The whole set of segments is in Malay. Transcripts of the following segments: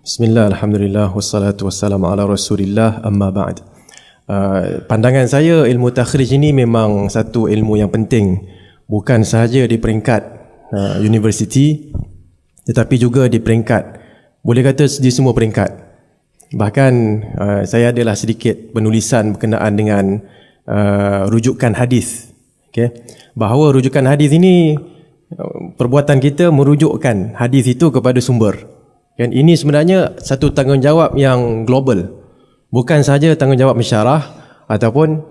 Bismillah, alhamdulillah, wassalatu wassalamu ala rasulillah, amma ba'd. Pandangan saya, ilmu takhrij ini memang satu ilmu yang penting, bukan sahaja di peringkat universiti, tetapi juga di peringkat, boleh kata di semua peringkat. Bahkan saya adalah sedikit penulisan berkenaan dengan rujukan hadis. Okay? Bahawa rujukan hadis ini, perbuatan kita merujukkan hadis itu kepada sumber. Dan ini sebenarnya satu tanggungjawab yang global. Bukan sahaja tanggungjawab mensyarah ataupun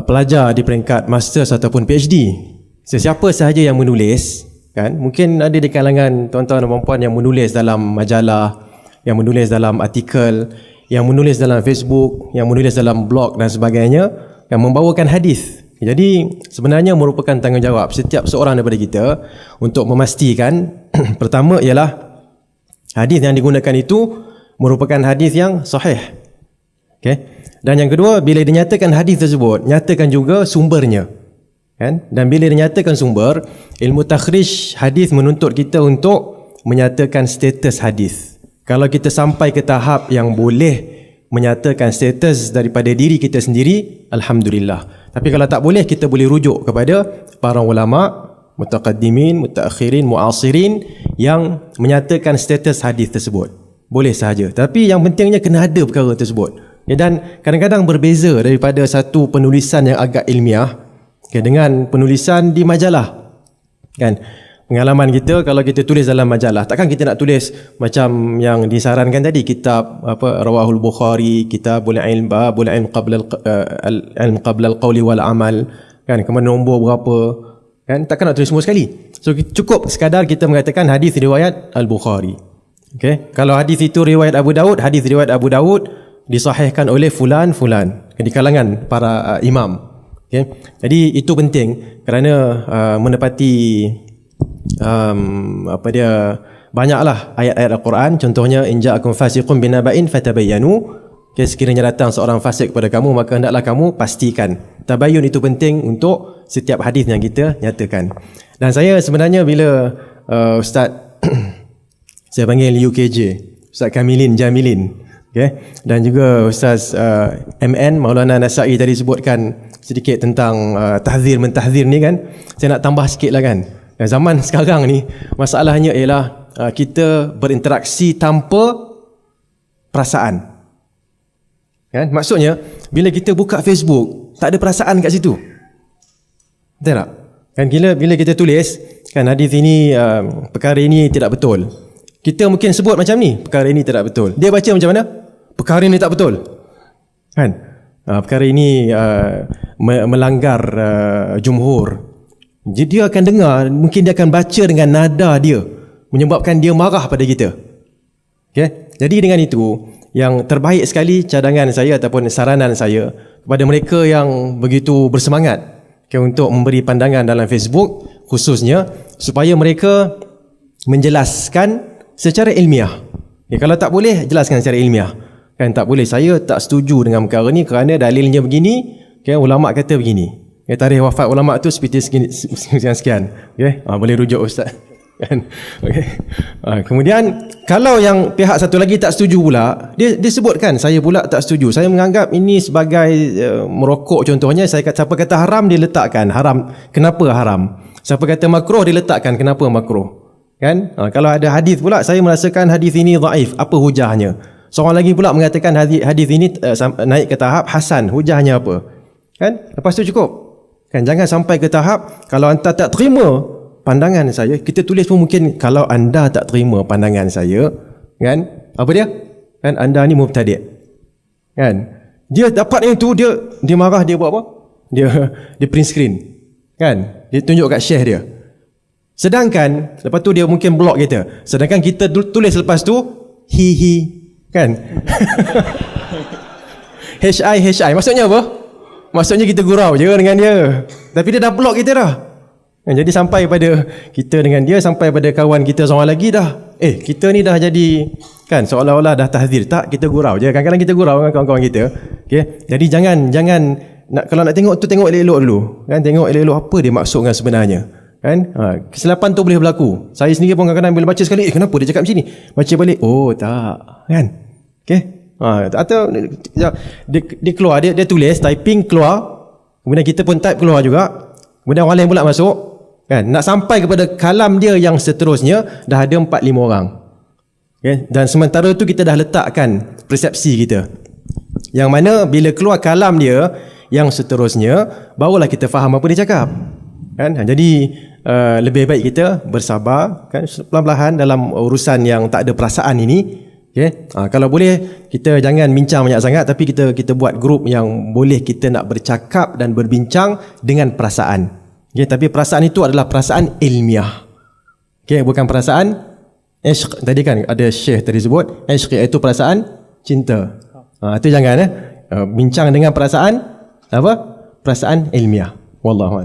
pelajar di peringkat masters ataupun PhD. Sesiapa sahaja yang menulis, kan? Mungkin ada di kalangan tuan-tuan dan puan-puan yang menulis dalam majalah, yang menulis dalam artikel, yang menulis dalam Facebook, yang menulis dalam blog dan sebagainya, yang membawakan hadis. Jadi sebenarnya merupakan tanggungjawab setiap seorang daripada kita untuk memastikan pertama ialah hadis yang digunakan itu merupakan hadis yang sahih. Okay? Dan yang kedua, bila dinyatakan hadis tersebut, nyatakan juga sumbernya. Kan? Dan bila dinyatakan sumber, ilmu takhrij hadis menuntut kita untuk menyatakan status hadis. Kalau kita sampai ke tahap yang boleh menyatakan status daripada diri kita sendiri, alhamdulillah. Tapi kalau tak boleh, kita boleh rujuk kepada para ulama, mutaqaddimin, mutaakhirin, muasirin yang menyatakan status hadis tersebut. Boleh sahaja. Tapi yang pentingnya kena ada perkara tersebut. Dan kadang-kadang berbeza daripada satu penulisan yang agak ilmiah dengan penulisan di majalah. Kan? Pengalaman kita, kalau kita tulis dalam majalah, takkan kita nak tulis macam yang disarankan tadi, kitab Rawahul Bukhari, kitab ilm qabla al-qawli wal amal, kan, kemudian nombor berapa, kan, takkan nak tulis semua sekali. So cukup sekadar kita mengatakan hadis riwayat Al-Bukhari. Okay? Kalau hadis itu riwayat Abu Daud, hadis riwayat Abu Daud disahihkan oleh fulan di kalangan para imam. Okay? Jadi itu penting kerana menepati banyaklah ayat-ayat Al-Quran. Contohnya, in ja'akum fasiqun binaba'in fatabayyanu. Okay, sekiranya datang seorang fasik kepada kamu, maka hendaklah kamu pastikan. Tabayyun itu penting untuk setiap hadis yang kita nyatakan. Dan saya sebenarnya bila Ustaz saya panggil UKJ, Ustaz Kamilin Jamilin, okay? Dan juga Ustaz MN Maulana Nasai tadi sebutkan sedikit tentang tahzir mentahzir ni, kan. Saya nak tambah sikit lah, kan. Zaman sekarang ni masalahnya ialah kita berinteraksi tanpa perasaan. Kan? Maksudnya bila kita buka Facebook, tak ada perasaan kat situ. Betul tak? Kan, bila kita tulis, kan, hadis ini perkara ini tidak betul. Kita mungkin sebut macam ni, perkara ini tidak betul. Dia baca macam mana? Perkara ini tak betul. Kan? Perkara ini melanggar jumhur. Jadi dia akan dengar, mungkin dia akan baca dengan nada dia, menyebabkan dia marah pada kita. Okay? Jadi dengan itu, yang terbaik sekali cadangan saya ataupun saranan saya kepada mereka yang begitu bersemangat, okay, untuk memberi pandangan dalam Facebook khususnya, supaya mereka menjelaskan secara ilmiah. Okay, kalau tak boleh, jelaskan secara ilmiah. Kan, tak boleh, saya tak setuju dengan perkara ni kerana dalilnya begini, okay, ulama kata begini. Tarikh wafat ulama tu seperti sekian. Okay? Boleh rujuk Ustaz. Kan? Okay? Kemudian kalau yang pihak satu lagi tak setuju pula, dia sebutkan, saya pula tak setuju. Saya menganggap ini sebagai merokok contohnya. Siapa kata haram, dia letakkan haram. Kenapa haram? Siapa kata makruh, dia letakkan kenapa makruh. Kan? Kalau ada hadis pula, saya merasakan hadis ini dhaif. Apa hujahnya? Seorang lagi pula mengatakan hadis ini naik ke tahap hasan. Hujahnya apa? Kan? Lepas tu cukup. Kan, jangan sampai ke tahap kalau anda tak terima pandangan saya, kita tulis pun mungkin kalau anda tak terima pandangan saya, kan, apa dia? Kan, anda ni mubtadi'. Kan? Dia dapat yang tu, dia marah, dia buat apa? Dia print screen. Kan? Dia tunjuk kat share dia. Sedangkan lepas tu dia mungkin block kita. Sedangkan kita tulis lepas tu hi kan? HI maksudnya apa? Maksudnya kita gurau je dengan dia. Tapi dia dah block kita dah. Jadi sampai pada kita dengan dia, sampai pada kawan kita seorang lagi dah. Kita ni dah jadi, kan, seolah-olah dah tahzir. Tak, kita gurau je. Kadang-kadang kita gurau dengan kawan-kawan kita. Okay? Jadi jangan kalau nak tengok tu, tengok elok-elok dulu. Kan, tengok elok-elok apa dia maksudkan sebenarnya. Kan? Kesilapan tu boleh berlaku. Saya sendiri pun kadang-kadang bila baca sekali, kenapa dia cakap macam ni? Baca balik, oh tak. Kan? Okay? Atau dia keluar, dia tulis, typing keluar, kemudian kita pun type keluar juga, kemudian orang lain pula masuk. Kan? Nak sampai kepada kalam dia yang seterusnya, dah ada 4-5 orang. Okay? Dan sementara tu kita dah letakkan persepsi kita. Yang mana bila keluar kalam dia yang seterusnya, barulah kita faham apa dia cakap. Kan? Jadi lebih baik kita bersabar, kan, perlahan-lahan dalam urusan yang tak ada perasaan ini. Okay? Kalau boleh kita jangan bincang banyak sangat, tapi kita buat grup yang boleh kita nak bercakap dan berbincang dengan perasaan. Okay? Tapi perasaan itu adalah perasaan ilmiah. Okay? Bukan perasaan ishq. Tadi kan ada syekh tadi sebut ishq, iaitu perasaan cinta. Itu jangan bincang dengan perasaan apa? Perasaan ilmiah. Wallahu a'lam.